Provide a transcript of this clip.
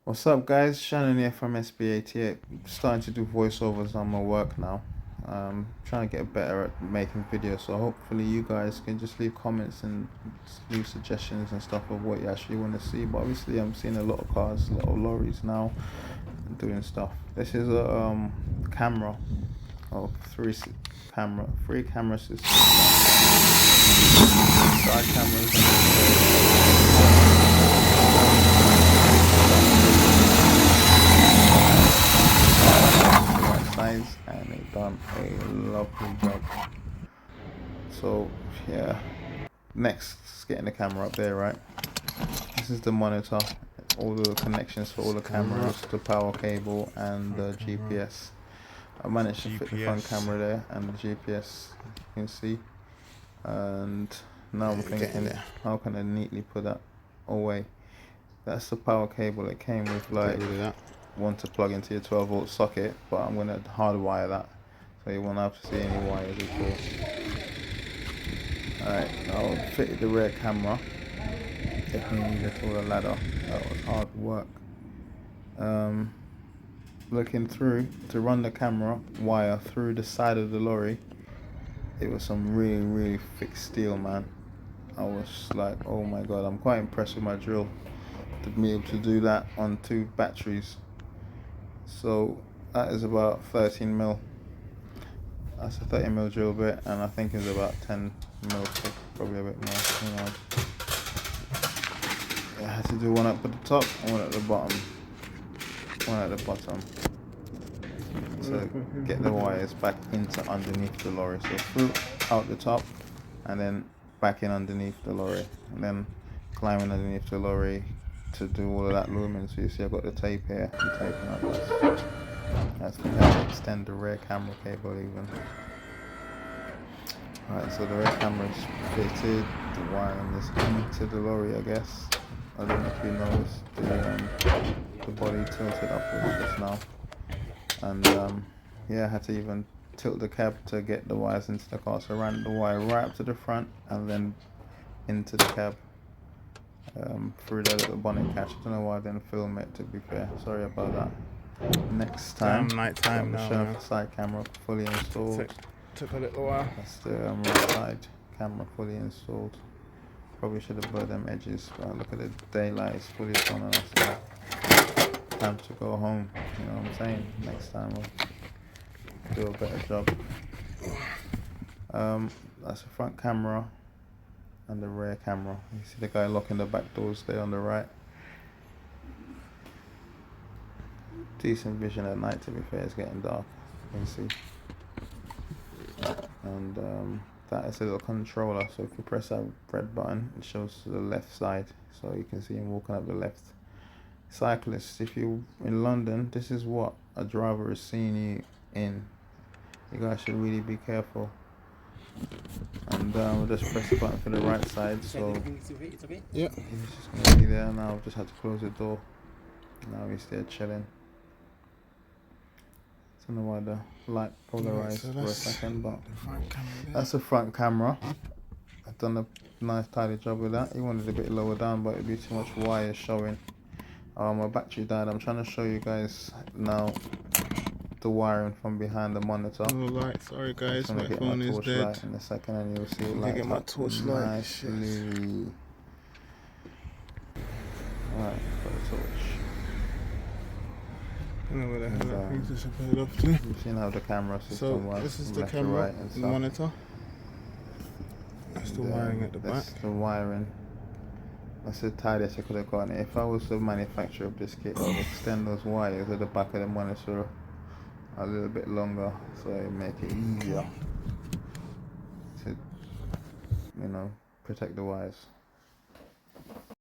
What's up, guys? Shannon here from SB88. Starting to do voiceovers on my work now. Trying to get better at making videos, so hopefully you guys can just leave comments and leave suggestions and stuff of what you actually want to see. But obviously I'm seeing a lot of cars, a lot of lorries now doing stuff. This is a camera, three camera system. Side cameras size, and they've done a lovely job. So yeah, next, just getting the camera up there, right? This is the monitor, all the connections for all the cameras, the power cable and the GPS. I managed to fit the front camera there and the GPS, you can see. And now I'm thinking, how can I neatly put that away? That's the power cable that came with, like, one to plug into your 12-volt socket, but I'm going to hardwire that, so you won't have to see any wires at all. Alright, I'll fit the rear camera. Definitely needed to the ladder. That was hard work. Looking through to run the camera wire through the side of the lorry, it was some really thick steel, man. I was like, oh my god, I'm quite impressed with my drill to be able to do that on 2 batteries. So that is about 13 mil. That's a 30 mil drill bit, and I think it's about 10 mil thick, probably a bit more. You know, I had to do one up at the top and one at the bottom. One at the bottom to get the wires back into underneath the lorry. So through out the top and then back in underneath the lorry, and then climbing underneath the lorry to do all of that looming. So you see I've got the tape here, I'm taping up this. That's going to extend the rear camera cable even. Alright, so the rear camera is fitted, the wiring is into the lorry, I guess. I don't know if you noticed the body tilted upwards just now. And yeah, I had to even tilt the cab to get the wires into the car. So I ran the wire right up to the front and then into the cab. Through the little bonnet catch. I don't know why I didn't film it, to be fair. Sorry about that. Next time, night time now. Show the side camera fully installed. Took a little while. That's the right side camera fully installed. Probably should have blurred them edges, but look at the daylight, it's fully gone on us now. Time to go home, you know what I'm saying? Next time we'll do a better job. That's the front camera and the rear camera. You see the guy locking the back doors there on the right. Decent vision at night, to be fair. It's getting dark, you can see. And that is a little controller, so if you press that red button it shows to the left side, so you can see him walking up the left. Cyclists, if you're in London, this is what a driver is seeing you in. You guys should really be careful. And we'll just press the button for the right side, so yeah, he's just going to be there now. I've just had to close the door. Now he's there chilling. I don't know why the light polarized for a second, but that's the front camera. I've done a nice tidy job with that. He wanted a bit lower down, but it'd be too much wire showing. My battery died. I'm trying to show you guys now the wiring from behind the monitor. Oh, light. Sorry guys, my get phone my is torch dead. light in a second, and you'll see it light get my torch light. Nicely. Alright, got the torch. I don't know where the hell that thing's disappeared off to. You've seen how the camera system works. This is the left to camera, right and the stuff. monitor. That's the wiring at the back. That's the wiring. That's the tightest I could have gotten it. If I was the manufacturer of this kit, I would extend those wires at the back of the monitor a little bit longer, so it make it easier to, you know, protect the wires.